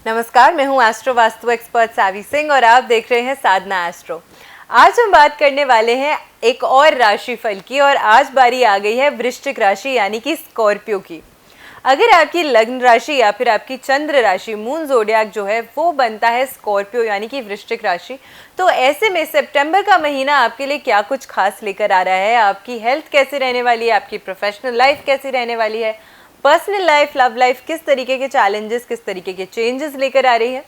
नमस्कार, मैं हूं एस्ट्रो वास्तु एक्सपर्ट सावी सिंह और आप देख रहे हैं साधना एस्ट्रो। आज हम बात करने वाले हैं एक और राशिफल की और आज बारी आ गई है वृश्चिक राशि यानी कि स्कॉर्पियो की। अगर आपकी लग्न राशि या फिर आपकी चंद्र राशि मून ज़ोडिएक जो है वो बनता है स्कॉर्पियो यानी कि वृश्चिक राशि, तो ऐसे में सितंबर का महीना आपके लिए क्या कुछ खास लेकर आ रहा है, आपकी हेल्थ कैसे रहने वाली है, आपकी प्रोफेशनल लाइफ कैसी रहने वाली है, पर्सनल लाइफ, लव लाइफ, किस तरीके के चैलेंजेस, किस तरीके के चेंजेस लेकर आ रही है,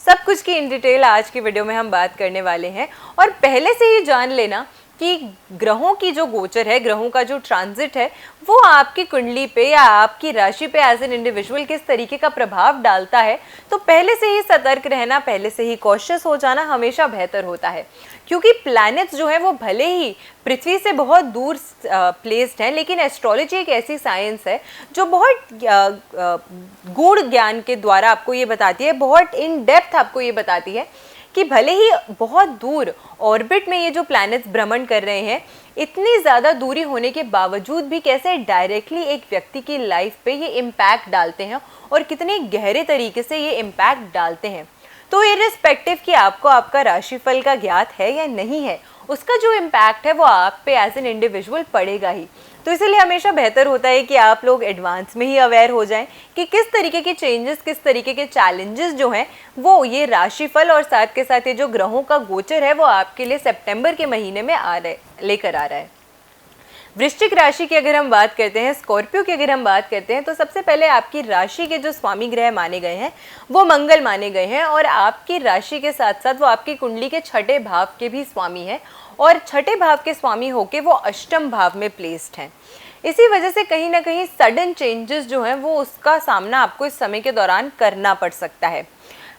सब कुछ की इन डिटेल आज की वीडियो में हम बात करने वाले हैं। और पहले से ही जान लेना कि ग्रहों की जो गोचर है, ग्रहों का जो ट्रांजिट है, वो आपकी कुंडली पे या आपकी राशि पे एज एन इंडिविजुअल किस तरीके का प्रभाव डालता है। तो पहले से ही सतर्क रहना, पहले से ही कॉशियस हो जाना हमेशा बेहतर होता है, क्योंकि प्लैनेट्स जो है वो भले ही पृथ्वी से बहुत दूर प्लेस्ड हैं, लेकिन एस्ट्रोलॉजी एक ऐसी साइंस है जो बहुत गूढ़ ज्ञान के द्वारा आपको ये बताती है, बहुत इन डेप्थ आपको ये बताती है कि भले ही बहुत दूर ऑर्बिट में ये जो प्लैनेट्स भ्रमण कर रहे हैं, इतनी ज़्यादा दूरी होने के बावजूद भी कैसे डायरेक्टली एक व्यक्ति की लाइफ पे ये इम्पैक्ट डालते हैं और कितने गहरे तरीके से ये इम्पैक्ट डालते हैं। तो इर्रिस्पेक्टिव कि आपको आपका राशिफल का ज्ञात है या नहीं है, उसका जो इम्पैक्ट है वो आप पे एज एन इंडिविजुअल पड़ेगा ही। तो इसलिए हमेशा बेहतर होता है कि आप लोग एडवांस में ही अवेयर हो जाएं कि किस तरीके के चेंजेस, किस तरीके के चैलेंजेस जो हैं वो ये राशिफल और साथ के साथ ये जो ग्रहों का गोचर है वो आपके लिए सितंबर के महीने में लेकर आ रहा है। वृश्चिक राशि की अगर हम बात करते हैं, स्कॉर्पियो की अगर हम बात करते हैं, तो सबसे पहले आपकी राशि के जो स्वामी ग्रह माने गए हैं वो मंगल माने गए हैं और आपकी राशि के साथ साथ वो आपकी कुंडली के छठे भाव के भी स्वामी हैं और छठे भाव के स्वामी होके वो अष्टम भाव में प्लेस्ड हैं। इसी वजह से कहीं ना कहीं सडन चेंजेस जो हैं वो उसका सामना आपको इस समय के दौरान करना पड़ सकता है।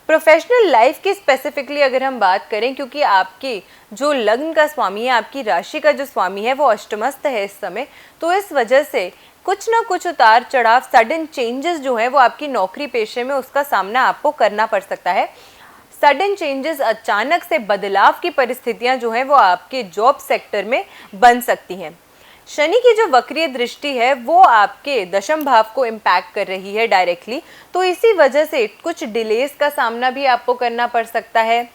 प्रोफेशनल लाइफ की स्पेसिफिकली अगर हम बात करें, क्योंकि आपके जो लग्न का स्वामी है, आपकी राशि का जो स्वामी है वो अष्टमस्थ है इस समय, तो इस वजह से कुछ ना कुछ उतार चढ़ाव, सडन चेंजेस जो है वो आपकी नौकरी पेशे में उसका सामना आपको करना पड़ सकता है। सडन चेंजेस, अचानक से बदलाव की परिस्थितियां जो हैं वो आपके जॉब सेक्टर में बन सकती हैं। शनि की जो वक्रीय दृष्टि है वो आपके दशम भाव को इम्पैक्ट कर रही है डायरेक्टली, तो इसी वजह से कुछ डिलेस का सामना भी आपको करना पड़ सकता है।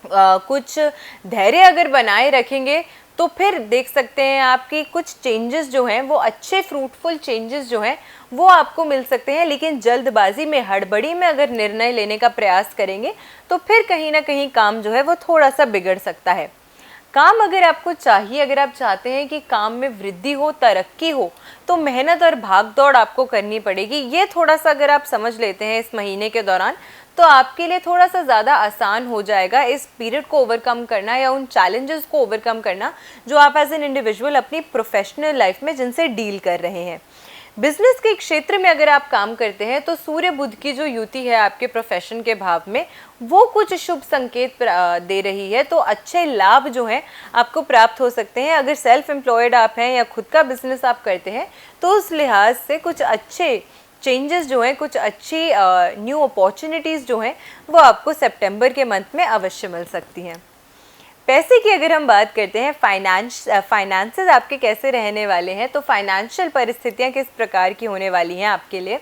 कुछ धैर्य अगर बनाए रखेंगे तो फिर देख सकते हैं आपकी कुछ चेंजेस जो हैं वो अच्छे फ्रूटफुल चेंजेस जो हैं वो आपको मिल सकते हैं, लेकिन जल्दबाजी में, हड़बड़ी में अगर निर्णय लेने का प्रयास करेंगे तो फिर कहीं ना कहीं काम जो है वो थोड़ा सा बिगड़ सकता है। काम अगर आपको चाहिए, अगर आप चाहते हैं कि काम में वृद्धि हो, तरक्की हो, तो मेहनत और भागदौड़ आपको करनी पड़ेगी। ये थोड़ा सा अगर आप समझ लेते हैं इस महीने के दौरान, तो आपके लिए थोड़ा सा ज़्यादा आसान हो जाएगा इस पीरियड को ओवरकम करना या उन चैलेंजेस को ओवरकम करना जो आप एज एन इंडिविजुअल अपनी प्रोफेशनल लाइफ में जिनसे डील कर रहे हैं। बिजनेस के क्षेत्र में अगर आप काम करते हैं तो सूर्य बुध की जो युति है आपके प्रोफेशन के भाव में वो कुछ शुभ संकेत दे रही है, तो अच्छे लाभ जो हैं आपको प्राप्त हो सकते हैं। अगर सेल्फ एम्प्लॉयड आप हैं या खुद का बिजनेस आप करते हैं तो उस लिहाज से कुछ अच्छे चेंजेस जो हैं, कुछ अच्छी न्यू अपॉर्चुनिटीज़ जो हैं वो आपको सितंबर के मंथ में अवश्य मिल सकती हैं। पैसे की अगर हम बात करते हैं, फाइनेंसेस आपके कैसे रहने वाले हैं, तो फाइनेंशियल परिस्थितियां किस प्रकार की होने वाली हैं आपके लिए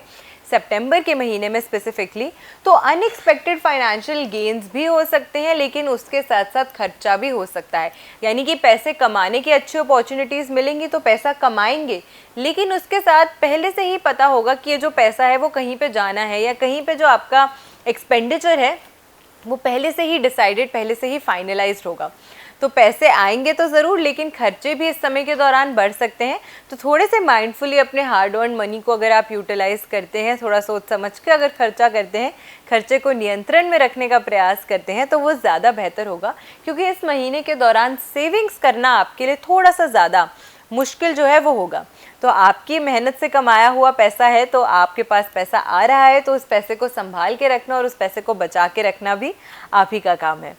सितंबर के महीने में स्पेसिफिकली, तो अनएक्सपेक्टेड फाइनेंशियल गेन्स भी हो सकते हैं, लेकिन उसके साथ साथ खर्चा भी हो सकता है। यानी कि पैसे कमाने की अच्छी अपॉर्चुनिटीज़ मिलेंगी तो पैसा कमाएंगे, लेकिन उसके साथ पहले से ही पता होगा कि ये जो पैसा है वो कहीं पे जाना है या कहीं पे जो आपका एक्सपेंडिचर है वो पहले से ही डिसाइडेड, पहले से ही फाइनलाइज्ड होगा। तो पैसे आएंगे तो ज़रूर, लेकिन खर्चे भी इस समय के दौरान बढ़ सकते हैं। तो थोड़े से माइंडफुली अपने हार्ड अर्न मनी को अगर आप यूटिलाइज़ करते हैं, थोड़ा सोच समझ के अगर खर्चा करते हैं, खर्चे को नियंत्रण में रखने का प्रयास करते हैं, तो वो ज़्यादा बेहतर होगा। क्योंकि इस महीने के दौरान सेविंग्स करना आपके लिए थोड़ा सा ज़्यादा मुश्किल जो है वो होगा। तो आपकी मेहनत से कमाया हुआ पैसा है, तो आपके पास पैसा आ रहा है, तो उस पैसे को संभाल के रखना और उस पैसे को बचा के रखना भी आप ही का काम है।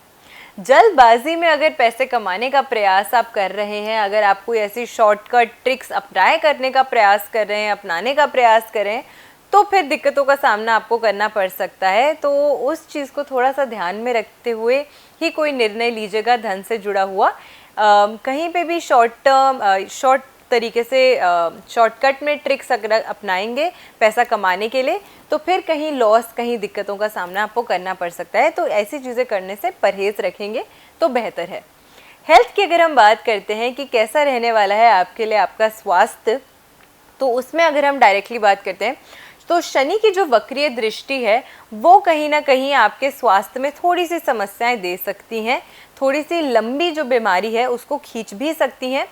जल्दबाजी में अगर पैसे कमाने का प्रयास आप कर रहे हैं, अगर आप कोई ऐसी शॉर्टकट ट्रिक्स अप्लाई करने का प्रयास कर रहे हैं, अपनाने का प्रयास कर रहे हैं, तो फिर दिक्कतों का सामना आपको करना पड़ सकता है। तो उस चीज़ को थोड़ा सा ध्यान में रखते हुए ही कोई निर्णय लीजिएगा धन से जुड़ा हुआ। कहीं पे भी शॉर्ट तरीके से शॉर्टकट में ट्रिक्स अगर अपनाएंगे पैसा कमाने के लिए तो फिर कहीं लॉस, कहीं दिक्कतों का सामना आपको करना पड़ सकता है। तो ऐसी चीज़ें करने से परहेज रखेंगे तो बेहतर है। हेल्थ की अगर हम बात करते हैं कि कैसा रहने वाला है आपके लिए आपका स्वास्थ्य, तो उसमें अगर हम डायरेक्टली बात करते हैं तो शनि की जो वक्रीय दृष्टि है वो कहीं ना कहीं आपके स्वास्थ्य में थोड़ी सी समस्याएं दे सकती हैं, थोड़ी सी लंबी जो बीमारी है उसको खींच भी सकती हैं।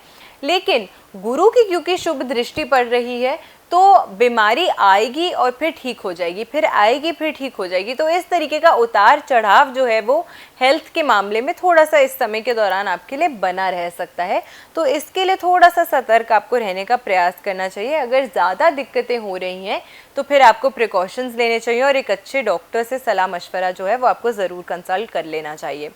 लेकिन गुरु की क्योंकि शुभ दृष्टि पड़ रही है तो बीमारी आएगी और फिर ठीक हो जाएगी, फिर आएगी फिर ठीक हो जाएगी। तो इस तरीके का उतार चढ़ाव जो है वो हेल्थ के मामले में थोड़ा सा इस समय के दौरान आपके लिए बना रह सकता है। तो इसके लिए थोड़ा सा सतर्क आपको रहने का प्रयास करना चाहिए। अगर ज़्यादा दिक्कतें हो रही हैं तो फिर आपको प्रिकॉशंस लेने चाहिए और एक अच्छे डॉक्टर से सलाह मशवरा जो है वो आपको ज़रूर कंसल्ट कर लेना चाहिए।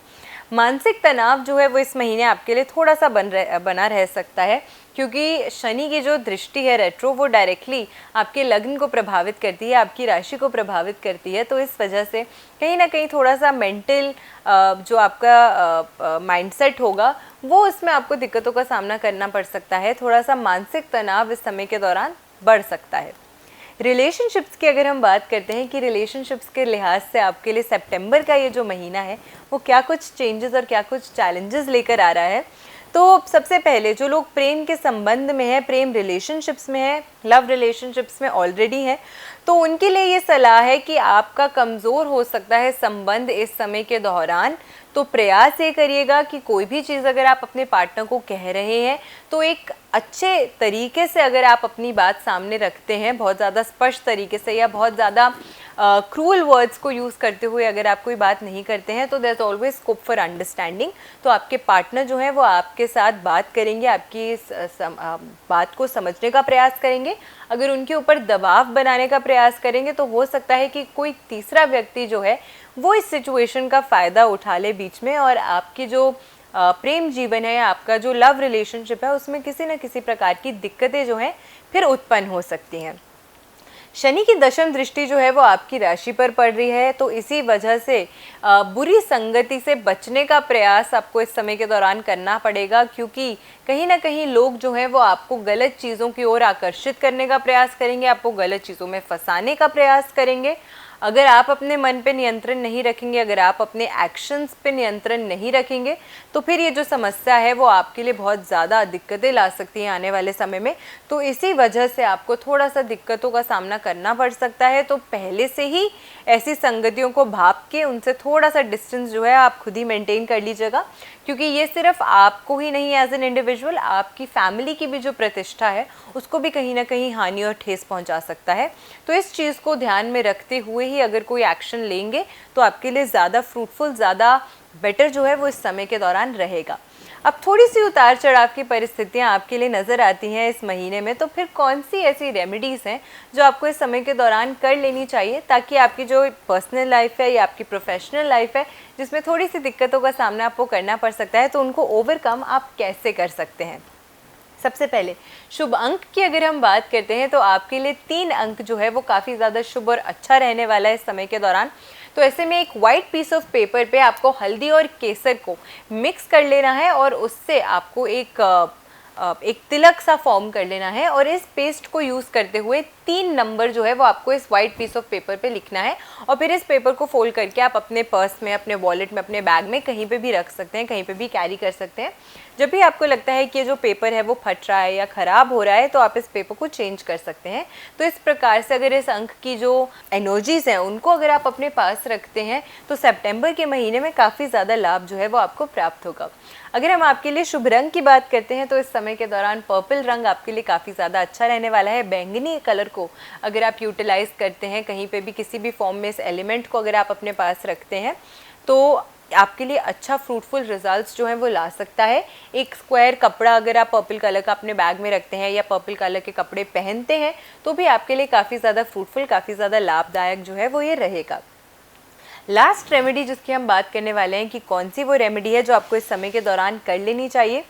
मानसिक तनाव जो है वो इस महीने आपके लिए थोड़ा सा बना रह सकता है, क्योंकि शनि की जो दृष्टि है रेट्रो वो डायरेक्टली आपके लग्न को प्रभावित करती है, आपकी राशि को प्रभावित करती है। तो इस वजह से कहीं ना कहीं थोड़ा सा मेंटल जो आपका माइंडसेट होगा वो उसमें आपको दिक्कतों का सामना करना पड़ सकता है। थोड़ा सा मानसिक तनाव इस समय के दौरान बढ़ सकता है। रिलेशनशिप्स की अगर हम बात करते हैं कि रिलेशनशिप्स के लिहाज से आपके लिए सितंबर का ये जो महीना है वो क्या कुछ चेंजेस और क्या कुछ चैलेंजेस लेकर आ रहा है। तो सबसे पहले जो लोग प्रेम के संबंध में है, प्रेम रिलेशनशिप्स में है, लव रिलेशनशिप्स में ऑलरेडी है, तो उनके लिए ये सलाह है कि आपका कमज़ोर हो सकता है संबंध इस समय के दौरान। तो प्रयास ये करिएगा कि कोई भी चीज़ अगर आप अपने पार्टनर को कह रहे हैं तो एक अच्छे तरीके से अगर आप अपनी बात सामने रखते हैं, बहुत ज़्यादा स्पष्ट तरीके से या बहुत ज़्यादा क्रूअल वर्ड्स को यूज़ करते हुए अगर आप कोई बात नहीं करते हैं तो there is always scope for understanding. तो आपके पार्टनर जो है वो आपके साथ बात करेंगे, आपकी इस बात को समझने का प्रयास करेंगे। अगर उनके ऊपर दबाव बनाने का प्रयास करेंगे तो हो सकता है कि कोई तीसरा व्यक्ति जो है वो इस सिचुएशन का फ़ायदा उठा ले बीच में और आपकी जो प्रेम जीवन है, आपका जो लव रिलेशनशिप है उसमें किसी न किसी प्रकार की दिक्कतें जो हैं फिर उत्पन्न हो सकती हैं। शनि की दशम दृष्टि जो है वो आपकी राशि पर पड़ रही है, तो इसी वजह से बुरी संगति से बचने का प्रयास आपको इस समय के दौरान करना पड़ेगा, क्योंकि कहीं ना कहीं लोग जो है वो आपको गलत चीज़ों की ओर आकर्षित करने का प्रयास करेंगे, आपको गलत चीज़ों में फंसाने का प्रयास करेंगे। अगर आप अपने मन पे नियंत्रण नहीं रखेंगे, अगर आप अपने एक्शंस पे नियंत्रण नहीं रखेंगे तो फिर ये जो समस्या है वो आपके लिए बहुत ज़्यादा दिक्कतें ला सकती हैं आने वाले समय में। तो इसी वजह से आपको थोड़ा सा दिक्कतों का सामना करना पड़ सकता है। तो पहले से ही ऐसी संगतियों को भाप के उनसे थोड़ा सा डिस्टेंस जो है आप खुद ही मेंटेन कर लीजिएगा, क्योंकि ये सिर्फ आपको ही नहीं एज एन इंडिविजुअल, आपकी फैमिली की भी जो प्रतिष्ठा है उसको भी कहीं ना कहीं हानि और ठेस पहुंचा सकता है। तो इस चीज़ को ध्यान में रखते हुए ही अगर कोई एक्शन लेंगे तो आपके लिए ज़्यादा फ्रूटफुल, ज़्यादा बेटर जो है वो इस समय के दौरान रहेगा। अब थोड़ी सी उतार चढ़ाव की परिस्थितियां आपके लिए नज़र आती हैं इस महीने में, तो फिर कौन सी ऐसी रेमेडीज़ हैं जो आपको इस समय के दौरान कर लेनी चाहिए ताकि आपकी जो पर्सनल लाइफ है या आपकी प्रोफेशनल लाइफ है जिसमें थोड़ी सी दिक्कतों का सामना आपको करना पड़ सकता है, तो उनको ओवरकम आप कैसे कर सकते हैं। सबसे पहले शुभ अंक की अगर हम बात करते हैं तो आपके लिए 3 अंक जो है वो काफ़ी ज़्यादा शुभ और अच्छा रहने वाला है इस समय के दौरान। तो ऐसे में एक वाइट पीस ऑफ पेपर पे आपको हल्दी और केसर को मिक्स कर लेना है और उससे आपको एक तिलक सा फॉर्म कर लेना है और इस पेस्ट को यूज़ करते हुए 3 नंबर जो है वो आपको इस वाइट पीस ऑफ पेपर पे लिखना है और फिर इस पेपर को फोल्ड करके आप अपने पर्स में, अपने वॉलेट में, अपने बैग में कहीं पे भी रख सकते हैं, कहीं पे भी कैरी कर सकते हैं। जब भी आपको लगता है कि ये जो पेपर है वो फट रहा है या ख़राब हो रहा है तो आप इस पेपर को चेंज कर सकते हैं। तो इस प्रकार से अगर इस अंक की जो एनर्जीज़ हैं उनको अगर आप अपने पास रखते हैं तो सितंबर के महीने में काफ़ी ज़्यादा लाभ जो है वो आपको प्राप्त होगा। अगर हम आपके लिए शुभ रंग की बात करते हैं तो इस समय के दौरान पर्पल रंग आपके लिए काफ़ी ज़्यादा अच्छा रहने वाला है। बैंगनी कलर को अगर आप यूटिलाइज़ करते हैं कहीं पे भी, किसी भी फॉर्म में इस एलिमेंट को अगर आप अपने पास रखते हैं तो आपके लिए अच्छा फ्रूटफुल रिजल्ट्स जो हैं वो ला सकता है। एक स्क्वायर कपड़ा अगर आप पर्पल कलर का अपने बैग में रखते हैं या पर्पल कलर के कपड़े पहनते हैं तो भी आपके लिए काफ़ी ज़्यादा फ्रूटफुल, काफ़ी ज़्यादा लाभदायक जो है वो ये रहेगा। लास्ट रेमेडी जिसकी हम बात करने वाले हैं कि कौन सी वो रेमेडी है जो आपको इस समय के दौरान कर लेनी चाहिए,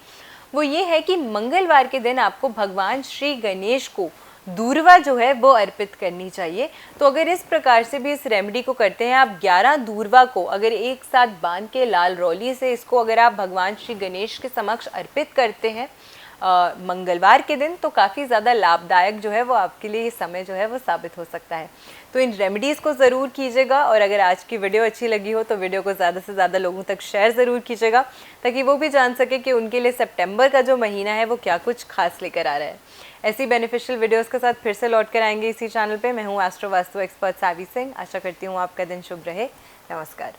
वो ये है कि मंगलवार के दिन आपको भगवान श्री गणेश को दूर्वा जो है वो अर्पित करनी चाहिए। तो अगर इस प्रकार से भी इस रेमेडी को करते हैं, आप 11 दूर्वा को अगर एक साथ बांध के लाल रौली से इसको अगर आप भगवान श्री गणेश के समक्ष अर्पित करते हैं मंगलवार के दिन, तो काफ़ी ज़्यादा लाभदायक जो है वो आपके लिए ये समय जो है वो साबित हो सकता है। तो इन रेमेडीज़ को ज़रूर कीजिएगा, और अगर आज की वीडियो अच्छी लगी हो तो वीडियो को ज़्यादा से ज़्यादा लोगों तक शेयर ज़रूर कीजिएगा, ताकि वो भी जान सके कि उनके लिए सितंबर का जो महीना है वो क्या कुछ खास लेकर आ रहा है। ऐसी बेनिफिशियल वीडियोस के साथ फिर से लौट कर आएंगे इसी चैनल पे। मैं हूँ एस्ट्रो वास्तु एक्सपर्ट सावी सिंह। आशा करती हूँ आपका दिन शुभ रहे। नमस्कार।